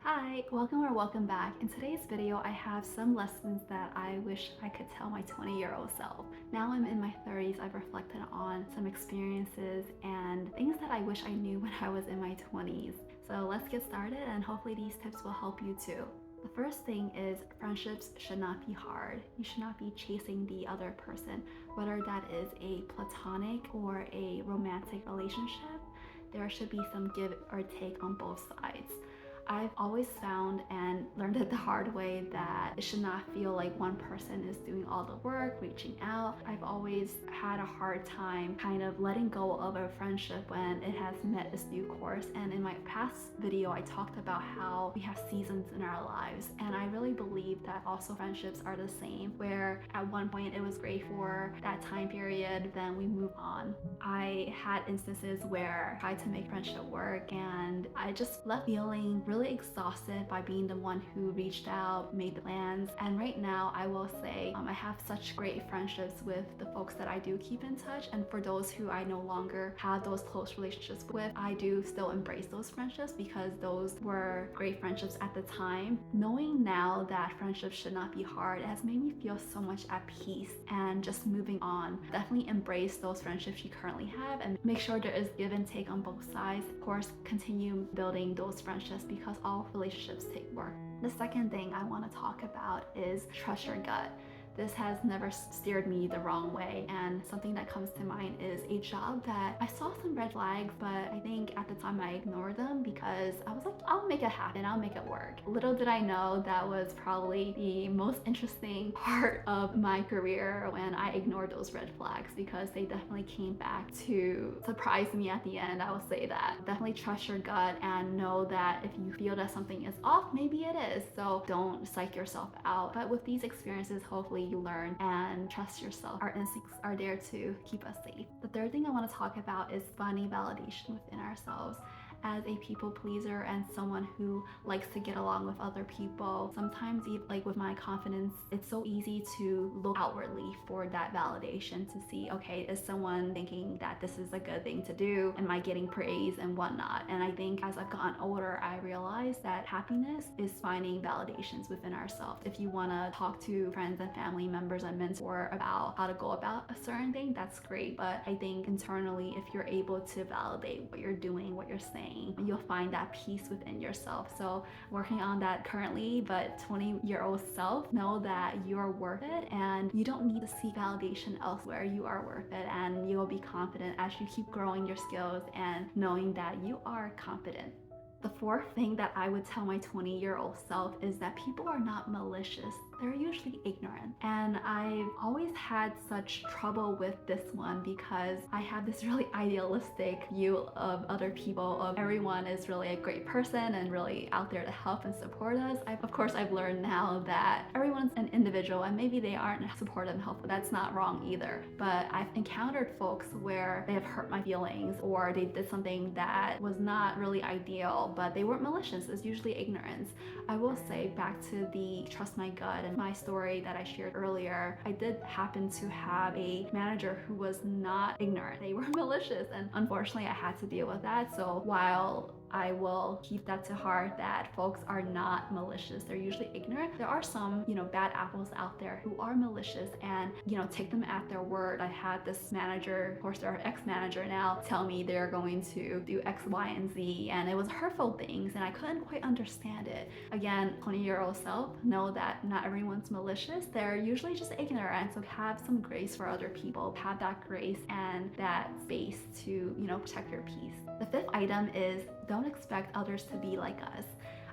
Hi, welcome or welcome back. In today's video, I have some lessons that I wish I could tell my 20-year-old self. Now I'm in my 30s, I've reflected on some experiences and things that I wish I knew when I was in my 20s. So let's get started and hopefully these tips will help you too. The first thing is friendships should not be hard. You should not be chasing the other person, whether that is a platonic or a romantic relationship. There should be some give or take on both sides. I've always found and learned it the hard way that it should not feel like one person is doing all the work, reaching out. I've always had a hard time kind of letting go of a friendship when it has met its due course. And in my past video, I talked about how we have seasons in our lives. And I really believe that also friendships are the same, where at one point it was great for that time period, then we move on. I had instances where I tried to make friendship work and I just left feeling really exhausted by being the one who reached out, made the plans. And right now, I will say I have such great friendships with the folks that I do keep in touch. And for those who I no longer have those close relationships with, I do still embrace those friendships because those were great friendships at the time. Knowing now that friendships should not be hard has made me feel so much at peace and just moving on. Definitely embrace those friendships you currently have and make sure there is give and take on both sides. Of course, continue building those friendships because all relationships take work. The second thing I want to talk about is trust your gut. This has never steered me the wrong way, and something that comes to mind is a job that I saw some red flags, but I think at the time I ignored them because I was like, I'll make it happen, I'll make it work. Little did I know that was probably the most interesting part of my career when I ignored those red flags because they definitely came back to surprise me at the end. I will say that. Definitely trust your gut and know that if you feel that something is off, maybe it is. So don't psych yourself out. But with these experiences, hopefully you learn and trust yourself. Our instincts are there to keep us safe. The third thing I want to talk about is finding validation within ourselves. As a people pleaser and someone who likes to get along with other people, sometimes like with my confidence, it's so easy to look outwardly for that validation to see, okay, is someone thinking that this is a good thing to do? Am I getting praise and whatnot? And I think as I've gotten older, I realized that happiness is finding validations within ourselves. If you want to talk to friends and family members and mentor about how to go about a certain thing, that's great. But I think internally, if you're able to validate what you're doing, what you're saying, you'll find that peace within yourself. So working on that currently, but 20-year-old self, know that you're worth it and you don't need to seek validation elsewhere. You are worth it and you will be confident as you keep growing your skills and knowing that you are competent. The fourth thing that I would tell my 20-year-old self is that people are not malicious. They're usually ignorant. And I've always had such trouble with this one because I have this really idealistic view of other people, of everyone is really a great person and really out there to help and support us. Of course, I've learned now that everyone's an individual and maybe they aren't supportive and helpful. That's not wrong either. But I've encountered folks where they have hurt my feelings or they did something that was not really ideal, but they weren't malicious. It's usually ignorance. I will say, back to the trust my gut and my story that I shared earlier, I did happen to have a manager who was not ignorant. They were malicious, and unfortunately I had to deal with that. So while I will keep that to heart that folks are not malicious, they're usually ignorant, there are some, bad apples out there who are malicious and, take them at their word. I had this manager, of course they're ex-manager now, tell me they're going to do X, Y, and Z, and it was hurtful things and I couldn't quite understand it. Again, 20-year-old self, know that not everyone's malicious. They're usually just ignorant. So have some grace for other people. Have that grace and that space to, protect your peace. The fifth item is don't expect others to be like us.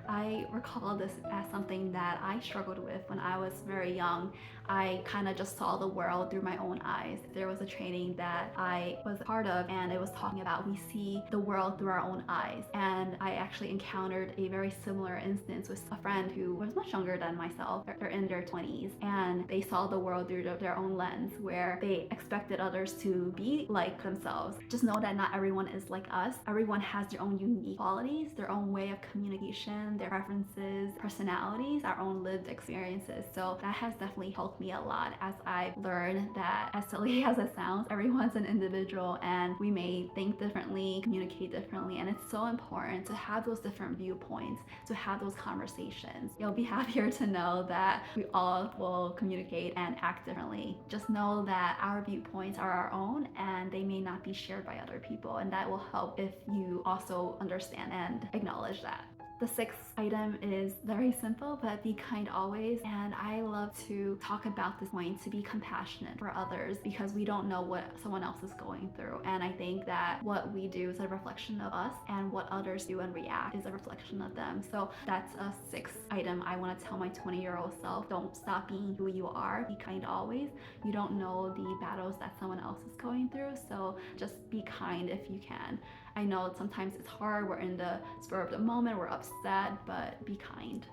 I recall this as something that I struggled with when I was very young. I kind of just saw the world through my own eyes. There was a training that I was part of and it was talking about we see the world through our own eyes. And I actually encountered a very similar instance with a friend who was much younger than myself. They're in their 20s and they saw the world through their own lens where they expected others to be like themselves. Just know that not everyone is like us. Everyone has their own unique qualities, their own way of communication, their preferences, personalities, our own lived experiences. So that has definitely helped me a lot as I've learned that, as silly as it sounds, everyone's an individual and we may think differently, communicate differently, and it's so important to have those different viewpoints, to have those conversations. You'll be happier to know that we all will communicate and act differently. Just know that our viewpoints are our own and they may not be shared by other people, and that will help if you also understand and acknowledge that. The sixth item is very simple, but be kind always. And I love to talk about this point, to be compassionate for others, because we don't know what someone else is going through. And I think that what we do is a reflection of us, and what others do and react is a reflection of them. So that's a sixth item I want to tell my 20-year-old self. Don't stop being who you are. Be kind always. You don't know the battles that someone else is going through, so just be kind if you can. I know sometimes it's hard, we're in the spur of the moment, we're upset, but be kind.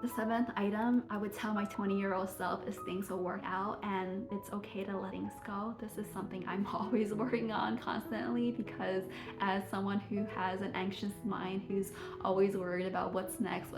The seventh item I would tell my 20-year-old self is things will work out and it's okay to let things go. This is something I'm always working on constantly, because as someone who has an anxious mind, who's always worried about what's next,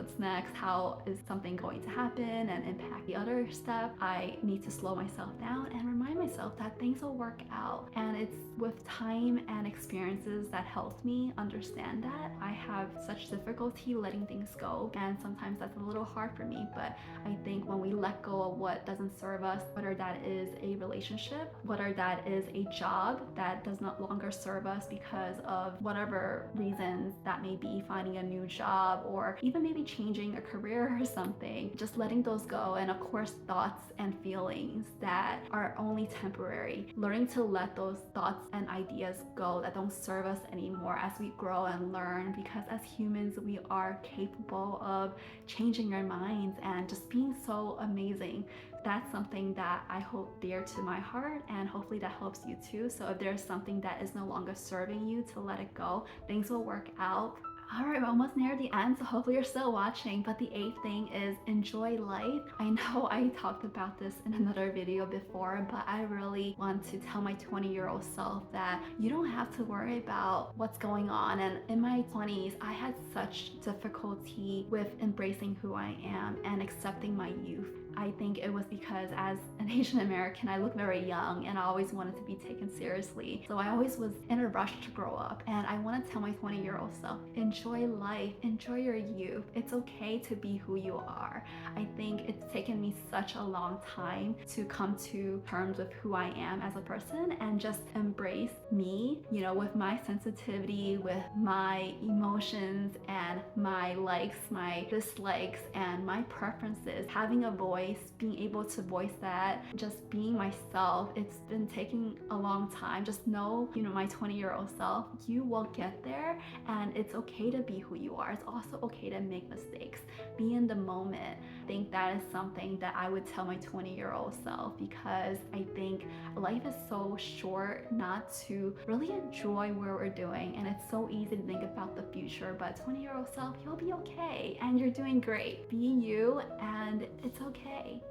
how is something going to happen and impact the other step, I need to slow myself down and remind myself that things will work out. And it's with time and experiences that helped me understand that. I have such difficulty letting things go, and sometimes that's a little hard for me, but I think when we let go of what doesn't serve us, whether that is a relationship, whether that is a job that does not longer serve us because of whatever reasons that may be, finding a new job or even maybe changing a career or something, just letting those go. And of course, thoughts and feelings that are only temporary, learning to let those thoughts and ideas go that don't serve us anymore as we grow and learn, because as humans we are capable of changing our minds and just being so amazing. That's something that I hold dear to my heart, and hopefully that helps you too. So if there's something that is no longer serving you, to let it go. Things will work out. Alright, we're almost near the end, so hopefully you're still watching. But the eighth thing is enjoy life. I know I talked about this in another video before, but I really want to tell my 20-year-old self that you don't have to worry about what's going on. And in my 20s, I had such difficulty with embracing who I am and accepting my youth. I think it was because as an Asian American, I look very young and I always wanted to be taken seriously. So I always was in a rush to grow up. And I want to tell my 20-year-old self, enjoy life, enjoy your youth. It's okay to be who you are. I think it's taken me such a long time to come to terms with who I am as a person and just embrace me, you know, with my sensitivity, with my emotions and my likes, my dislikes, and my preferences. Having a voice, being able to voice that, just being myself. It's been taking a long time. Just know, you know, my 20-year-old self, you will get there, and it's okay to be who you are. It's also okay to make mistakes. Be in the moment. I think that is something that I would tell my 20-year-old self, because I think life is so short not to really enjoy where we're doing, and it's so easy to think about the future. But 20-year-old self, you'll be okay and you're doing great. Be you and it's okay.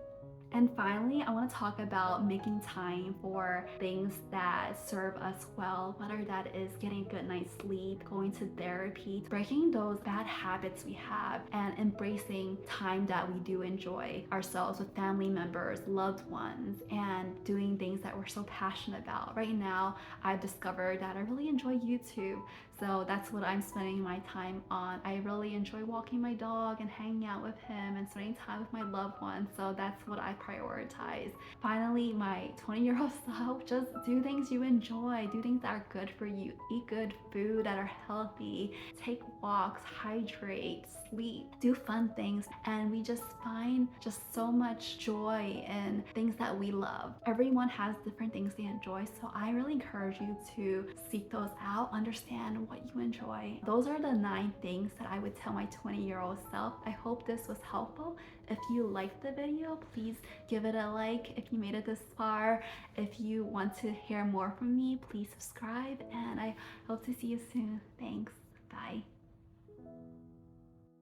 And finally, I want to talk about making time for things that serve us well, whether that is getting a good night's sleep, going to therapy, breaking those bad habits we have, and embracing time that we do enjoy ourselves with family members, loved ones, and doing things that we're so passionate about. Right now, I've discovered that I really enjoy YouTube. So that's what I'm spending my time on. I really enjoy walking my dog and hanging out with him and spending time with my loved ones. So that's what I prioritize. Finally, my 20-year-old self, just do things you enjoy. Do things that are good for you. Eat good food that are healthy. Take walks, hydrate, sleep, do fun things. And we just find just so much joy in things that we love. Everyone has different things they enjoy. So I really encourage you to seek those out, understand what you enjoy. Those are the 9 things that I would tell my 20-year-old self. I hope this was helpful. If you liked the video, please give it a like. If you made it this far, if you want to hear more from me, please subscribe, and I hope to see you soon. Thanks. Bye.